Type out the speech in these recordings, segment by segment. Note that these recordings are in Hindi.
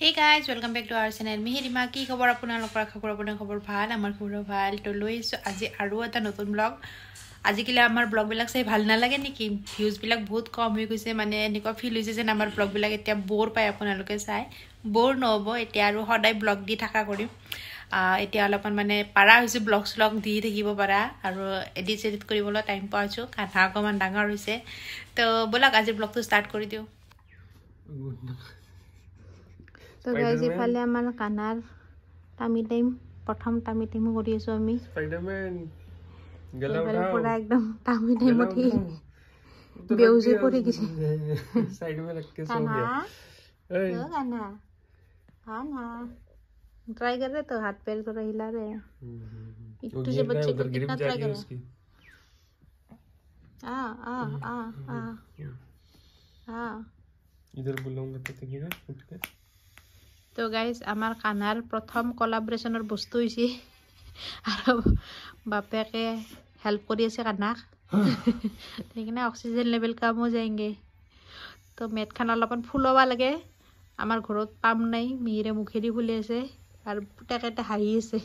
Hey guys, welcome back to our channel. Mihirima ki khabar আপোনালোকৰ আশা কৰো আপোনাৰ খবৰ ভাল আমাৰ খবৰ ভাল তো লৈছো আজি আৰু এটা নতুন ব্লগ আজি কিলা আমাৰ ব্লগ বিলাক চাই ভাল নালাগে নেকি ভিউজ বিলাক বহুত কম হৈ গৈছে মানে এনেকুৱা ফিল হৈছে যে আমাৰ ব্লগ বিলাক এতিয়া বৰ পায় আপোনালোকে চাই বৰ নহব এতিয়া আৰু সদায় ব্লগ দি থাকা কৰিম এতিয়া অলপমান মানে পাৰা হৈছে ব্লগ স্লগ দি থাকিব পাৰা আৰু এডিট কৰিবলৈ টাইম পাইছো কাঠা অকমান ডাঙৰ হৈছে তো বলক আজি ব্লগটো ষ্টাৰ্ট কৰি দিও তো গাইজ ইফালে আমাৰ কানাৰ টামি টাইম প্ৰথম টামি টাইম কৰি আছো আমি স্পাইডাৰম্যান গলা উঠাও পুৰা একদম টামি টাইম উঠি বেউজি পৰি গিছে সাইড में रख के सो गया ए गाना गाना ट्राई कर रहे तो हाथ पैर को हिला रहे हैं तुझे बच्चे को कितना ट्राई कर रहे आ इधर बुलाऊंगा तो तेरा उठ के तो गाइस आमार कानार प्रथम कोलाब्रेशनर बस्तु होइसी आरो बापेके हेल्प करि আছে कानाक लेकिन ऑक्सीजन लेवल कम हो जाएंगे तो मेट खान अलपन फुलवा लगे आमार घरत पाम নাই মিহিরে মুখেদি ফুলে আছে আর পুতেকেটা হাই আছে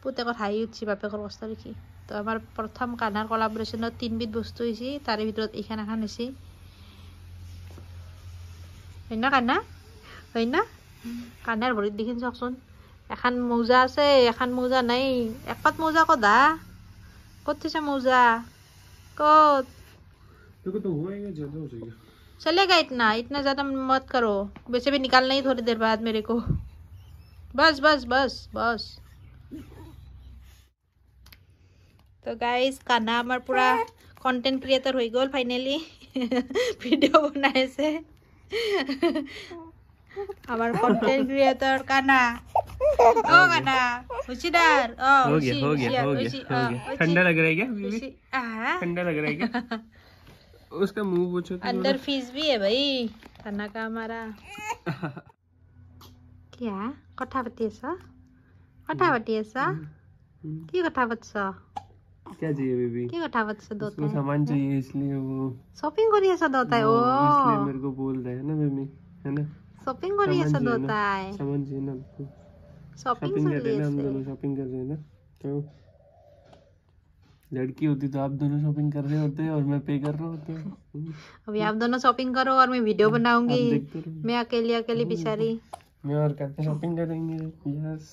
পুতেকত হাই উঠছি বাপেকৰ কষ্ট দেখি তো আমাৰ প্ৰথম কানাৰ কোলাবৰেশনৰ তিন বিধ বস্তু হইছি তাৰে ভিতৰত এইখান এখন হইছি হইনা কানা হইনা কানার ভরিত দেখিন চকচোন এখন মৌজা আছে এখন মৌজা নাই একপাত মৌজা কদা কত থিসা মৌজা कत देखो तो होएगा ज्यादा हो जाएगा चलेगा इतना ज्यादा मत करो वैसे भी निकालना ही थोड़ी देर बाद मेरे को बस बस बस बस तो गाइस काना हमार पूरा कंटेंट क्रिएटर हो गल फाइनली वीडियो बनाए से हमार कंटेंट क्रिएटर काना ओ काना खुशीदार हो गया ठंडा लग रहा है क्या बीबी ठंडा लग रहा है क्या उसका मुंह पूछो तो अंदर फीस भी है भाई खाना का हमारा क्या कथा बतिएसा की कथा बतसा क्या चाहिए बीबी की कथा बतसा दोता है सामान चाहिए इसलिए वो शॉपिंग करिए ऐसा दोता है ओ इसलिए मेरे को बोल रहे हैं ना बेबी है ना शॉपिंग करिए ऐसा दोता है सामान चाहिए ना शॉपिंग कर रहे हैं ना हम दोनों शॉपिंग कर रहे हैं ना तो लड़की होती तो आप दोनों शॉपिंग कर रहे होते और मैं पे कर रहा होता अभी आप दोनों शॉपिंग करो और मैं वीडियो बनाऊंगी मैं अकेली बेचारी मैं और करते शॉपिंग करेंगे यस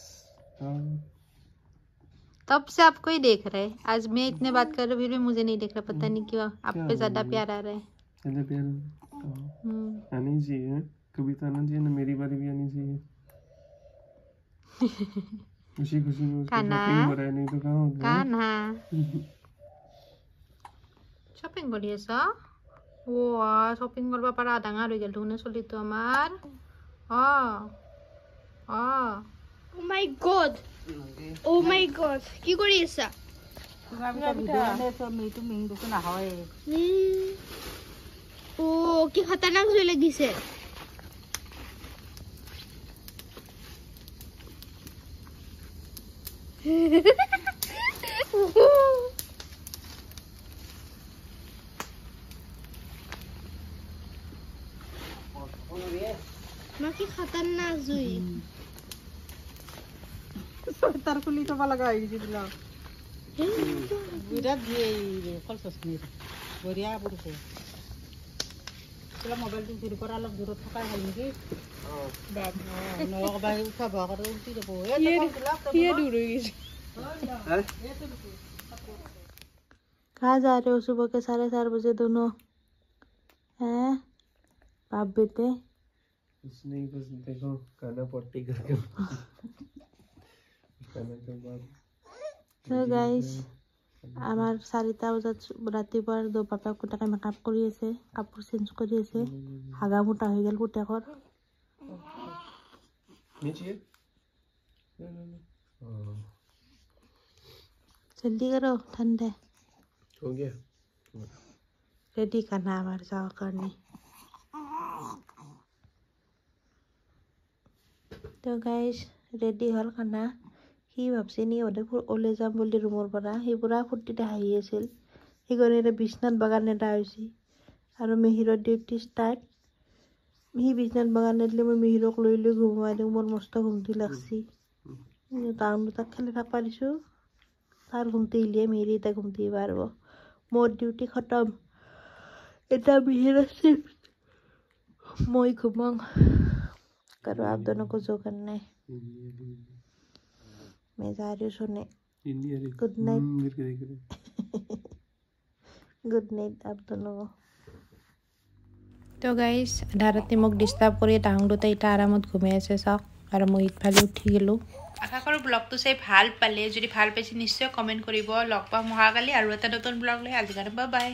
तब से आपको ही देख रहे आज मैं इतने बात कर रही फिर भी मुझे नहीं देख रहा पता नहीं क्यों आप पे ज्यादा प्यार आ रहा है ज्यादा प्यार आनी चाहिए कभी तो आना चाहिए ना मेरी बारी भी आनी चाहिए खुशी खुशी में शॉपिंग हो रहा है नहीं तो कहाँ होगा कान्हा शॉपिंग करिए सा ओ शॉपिंग करबा पारा डांगार हो गेल तुने चली तो हमार Oh my god কি কৰি আছা ও কি খতৰনাক জুই লাগিছে কি খতৰনাক জুই तार कुली तो लगा आई दिला विराट दिए रे कल सस्मीर बढ़िया बुरसे चला मोबाइल तो फिर पर अलग दूर थका है निकी बाप न बाय उठा भाग कर उल्टी तो ये दूर हो गई कहाँ जा रहे हो सुबह के 4:30 बजे दोनों हैं बाप बेटे कुछ नहीं बस देखो खाना पट्टी करके So guys, আমার 4টা বজাত ৰাতিপুৱাৰ দো পাপা কোটাকে মেকআপ কৰি আছে কাপোৰ চেঞ্জ কৰি আছে হাগা মোটা হৈ গেল পুতেকৰ नीचे जल्दी करो ठंडे हो गया रेडी करना हमारे जाओ करने तो गाइस रेडी हल खाना সি ভাবছি নি ওলে যাম বুলি ৰুমৰ পৰা সি পুৰা ফূৰ্তিতে হাঁহি আছিল সেইকাৰণে বিছনাত বাগান এটা হৈছে আৰু মেহিৰৰ ডিউটি ষ্টাৰ্ট মিহি বিছনাত বাগান দিলে মই মিহিৰক লৈ লৈ ঘুমাই দিওঁ মোৰ মস্ত ঘুমটি লাগছি টাউন দুটাক খেলি থাকবা দিছোঁ তাৰ ঘুমটি ইলিয়ে মিহিৰি এটা ঘুমটি পাৰব মোৰ ডিউটি খতম এটা মিহিৰ আছে মই ঘুমাং करो आप दोनों को जो करना है मैं जा रही हूँ सोने गुड नाइट गुड नाइट आप दोनों को तो गाइस आधा राति মোক ডিস্টার্ব কৰি তাহং দুটা ইটা আৰামত ঘুমাই আছে চাওক আৰু মই ইফালে উঠি গেলো আশা কৰো ব্লগটো চাই ভাল পালে যদি ভাল পাইছে নিশ্চয় কমেন্ট কৰিব লগ পাম অহাকালি আৰু এটা নতুন ব্লগ লৈ আজি কাৰণে বাই বাই